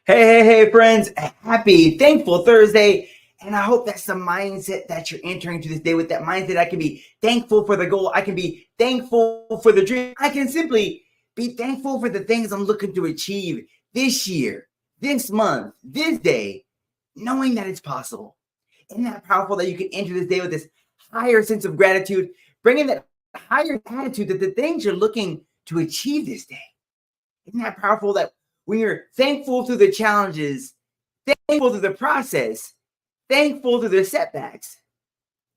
Hey, friends. Happy, thankful Thursday. And I hope that's the mindset that you're entering to this day with. That mindset, I can be thankful for the goal. I can be thankful for the dream. I can simply be thankful for the things I'm looking to achieve this year, this month, this day, knowing that it's possible. Isn't that powerful that you can enter this day with this higher sense of gratitude, bringing that higher attitude that the things you're looking to achieve this day? Isn't that powerful that when you're thankful through the challenges, thankful through the process, thankful through the setbacks,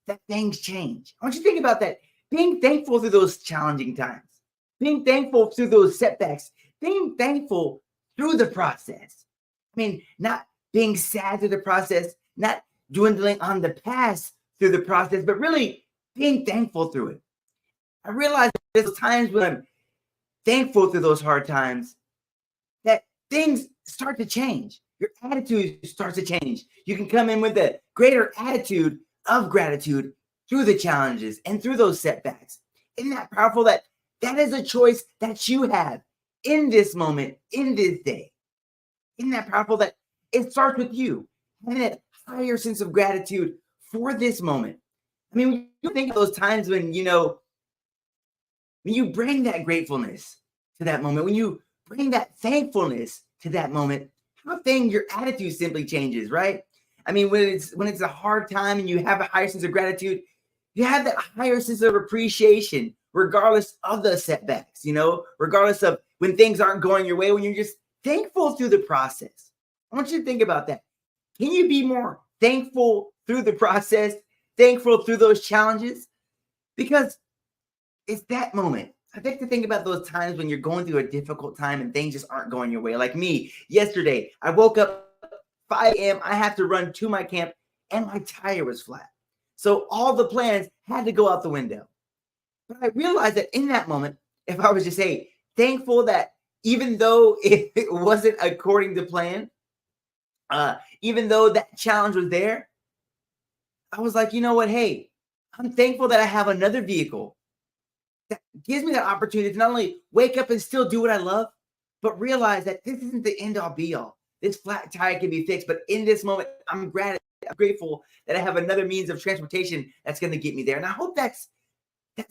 that things change? I want you to think about that. Being thankful through those challenging times, being thankful through those setbacks, being thankful through the process. I mean, not being sad through the process, not dwindling on the past through the process, but really being thankful through it. I realize there's times when I'm thankful through those hard times that things start to change. Your attitude starts to change. You can come in with a greater attitude of gratitude through the challenges and through those setbacks. Isn't that powerful that that is a choice that you have in this moment, in this day? Isn't that powerful that it starts with you having that higher sense of gratitude for this moment? I mean, when you think of those times when you bring that gratefulness to that moment, when you bring that thankfulness to that moment, your attitude simply changes, right? I mean, when it's a hard time and you have a higher sense of gratitude, you have that higher sense of appreciation, regardless of the setbacks, regardless of when things aren't going your way, when you're just thankful through the process. I want you to think about that. Can you be more thankful through the process, thankful through those challenges? Because it's that moment. I think to think about those times when you're going through a difficult time and things just aren't going your way. Like me, yesterday, I woke up 5 a.m. I have to run to my camp and my tire was flat. So all the plans had to go out the window. But I realized that in that moment, if I was just, thankful that even though it wasn't according to plan, even though that challenge was there, I was like, you know what? Hey, I'm thankful that I have another vehicle that gives me that opportunity to not only wake up and still do what I love, but realize that this isn't the end all be all. This flat tire can be fixed, but in this moment, I'm grateful that I have another means of transportation that's going to get me there. And I hope that's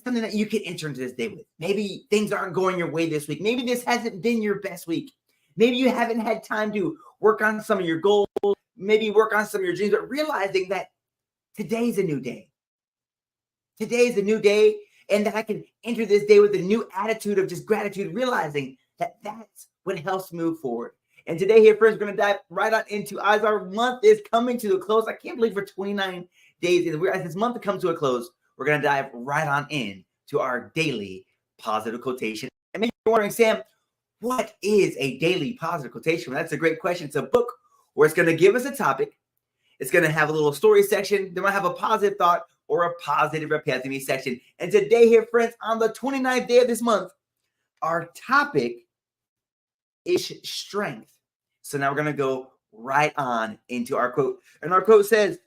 something that you can enter into this day with. Maybe things aren't going your way this week. Maybe this hasn't been your best week. Maybe you haven't had time to work on some of your goals, maybe work on some of your dreams, but realizing that today's a new day. Today's a new day, and that I can enter this day with a new attitude of just gratitude, realizing that that's what helps move forward. And today here, friends, we're going to dive right on into, as our month is coming to a close. I can't believe for 29 days, as this month comes to a close, we're going to dive right on in to our daily positive quotation. And maybe you're wondering, Sam, what is a daily positive quotation? Well, that's a great question. It's a book where it's going to give us a topic. It's going to have a little story section. Then we'll have a positive thought or a positive epiphany section. And today here, friends, on the 29th day of this month, our topic is strength. So now we're going to go right on into our quote. And our quote says,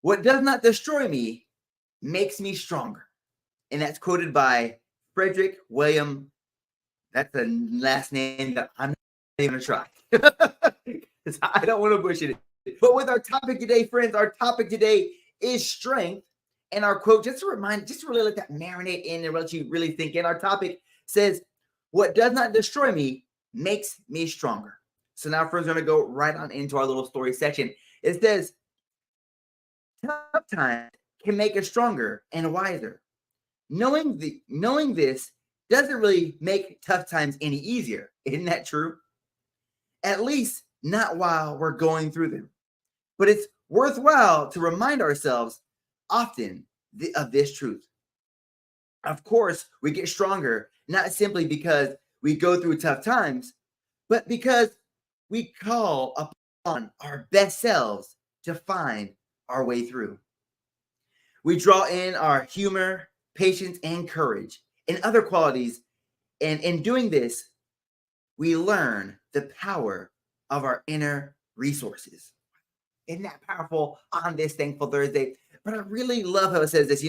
"What does not destroy me makes me stronger." And that's quoted by Frederick William. That's the last name that I'm not even going to try. I don't want to bullshit it. But with our topic today, friends, our topic today is strength. And our quote, just to really let that marinate in and let you really think in. Our topic says, "What does not destroy me makes me stronger." So now, friends, we're going to go right on into our little story section. It says, "Tough times can make us stronger and wiser. Knowing this doesn't really make tough times any easier. Isn't that true? At least not while we're going through them. But it's worthwhile to remind ourselves often of this truth. Of course, we get stronger, not simply because we go through tough times, but because we call upon our best selves to find our way through. We draw in our humor, patience, and courage, and other qualities. And in doing this, we learn the power of our inner resources." Isn't that powerful on this Thankful Thursday? But I really love how it says this,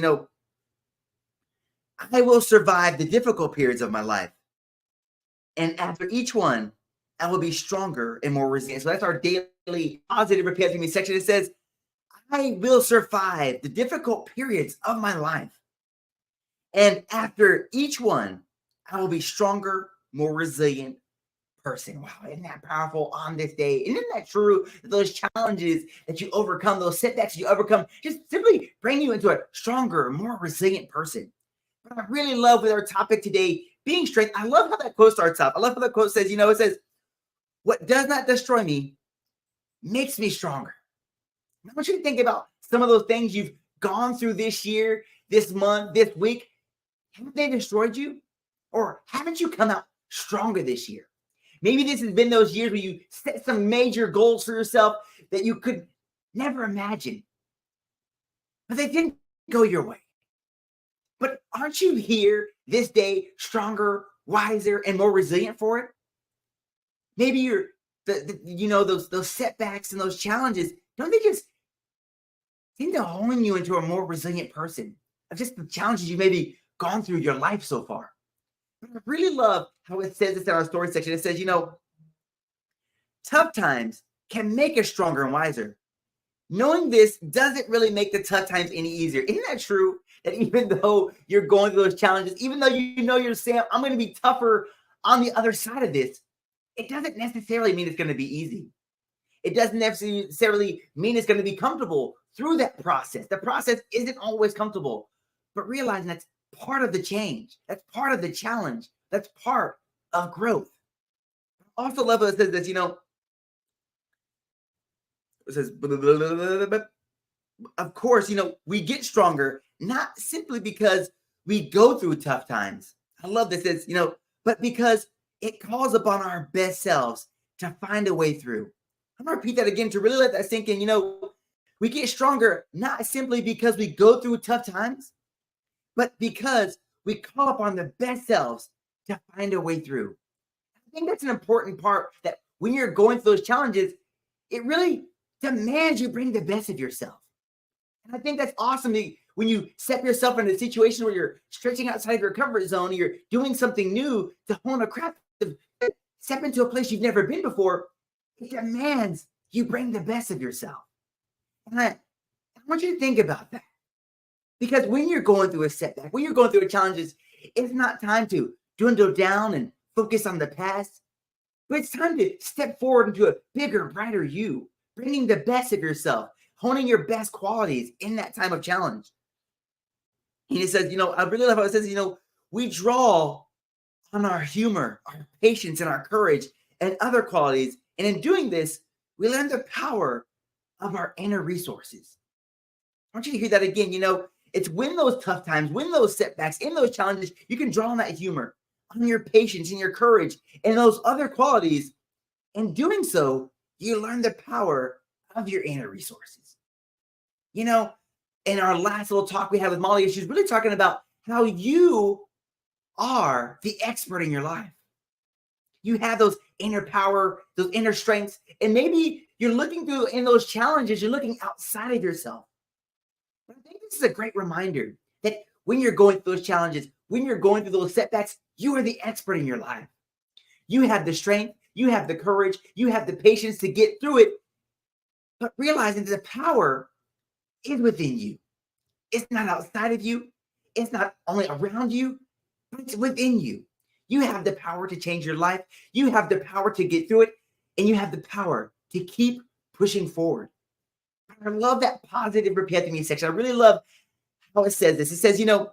"I will survive the difficult periods of my life. And after each one, I will be stronger and more resilient. So that's our daily positive repeat after me section. It says, I will survive the difficult periods of my life. And after each one, I will be stronger, more resilient person. Wow, isn't that powerful on this day? Isn't that true? Those challenges that you overcome, those setbacks you overcome, just simply bring you into a stronger, more resilient person. But I really love with our topic today being strength. I love how that quote starts off. I love how that quote says, it says, what does not destroy me makes me stronger. I want you to think about some of those things you've gone through this year, this month, this week. Haven't they destroyed you? Or haven't you come out stronger this year? Maybe this has been those years where you set some major goals for yourself that you could never imagine, but they didn't go your way. But aren't you here this day stronger, wiser, and more resilient for it? Maybe you're those setbacks and those challenges, don't they just seem to hone you into a more resilient person of just the challenges you maybe gone through your life so far? But I really love how it says this in our story section. It says, tough times can make us stronger and wiser. Knowing this doesn't really make the tough times any easier. Isn't that true? That even though you're going through those challenges, even though you're saying, I'm going to be tougher on the other side of this, it doesn't necessarily mean it's going to be easy. It doesn't necessarily mean it's going to be comfortable through that process. The process isn't always comfortable, but realizing that's part of the change. That's part of the challenge. That's part of growth. I also love it says this, it says, of course, we get stronger, not simply because we go through tough times. I love this, but because it calls upon our best selves to find a way through. I'm going to repeat that again to really let that sink in. We get stronger, not simply because we go through tough times, but because we call upon the best selves to find a way through. I think that's an important part, that when you're going through those challenges, it really demands you bring the best of yourself. And I think that's awesome when you set yourself in a situation where you're stretching outside your comfort zone, and you're doing something new to hone a craft, to step into a place you've never been before. It demands you bring the best of yourself. And I want you to think about that. Because when you're going through a setback, when you're going through challenges, it's not time to dwindle down and focus on the past, but it's time to step forward into a bigger, brighter you, bringing the best of yourself, honing your best qualities in that time of challenge. And he says, I really love how it says, we draw on our humor, our patience, and our courage, and other qualities. And in doing this, we learn the power of our inner resources. I want you to hear that again. It's when those tough times, when those setbacks, in those challenges, you can draw on that humor, on your patience and your courage, and those other qualities. In doing so, you learn the power of your inner resources. In our last little talk we had with Molly, she's really talking about how you are the expert in your life. You have those inner power, those inner strengths, and maybe you're looking through in those challenges, you're looking outside of yourself. But I think this is a great reminder that when you're going through those challenges, when you're going through those setbacks, you are the expert in your life. You have the strength, you have the courage, you have the patience to get through it, but realizing that the power is within you. It's not outside of you. It's not only around you, but it's within you. You have the power to change your life. You have the power to get through it, and you have the power to keep pushing forward. I love that positive repeat after me section. I really love how it says this. It says, I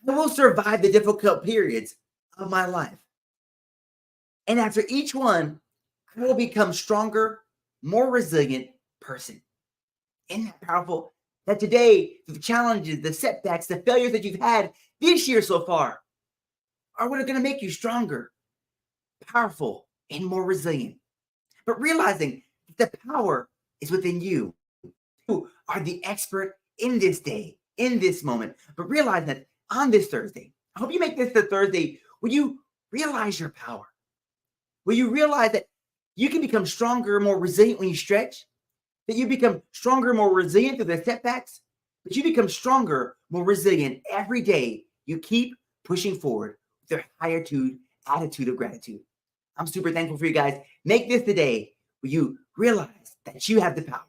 will survive the difficult periods of my life. And after each one, I will become stronger, more resilient person. Isn't that powerful? That today, the challenges, the setbacks, the failures that you've had this year so far are what are going to make you stronger, powerful, and more resilient. But realizing that the power is within you. You are the expert in this day, in this moment. But realize that on this Thursday, I hope you make this the Thursday where you realize your power, where you realize that you can become stronger, more resilient when you stretch, that you become stronger, more resilient through the setbacks, but you become stronger, more resilient every day. You keep pushing forward with your higher attitude of gratitude. I'm super thankful for you guys. Make this the day where you realize that you have the power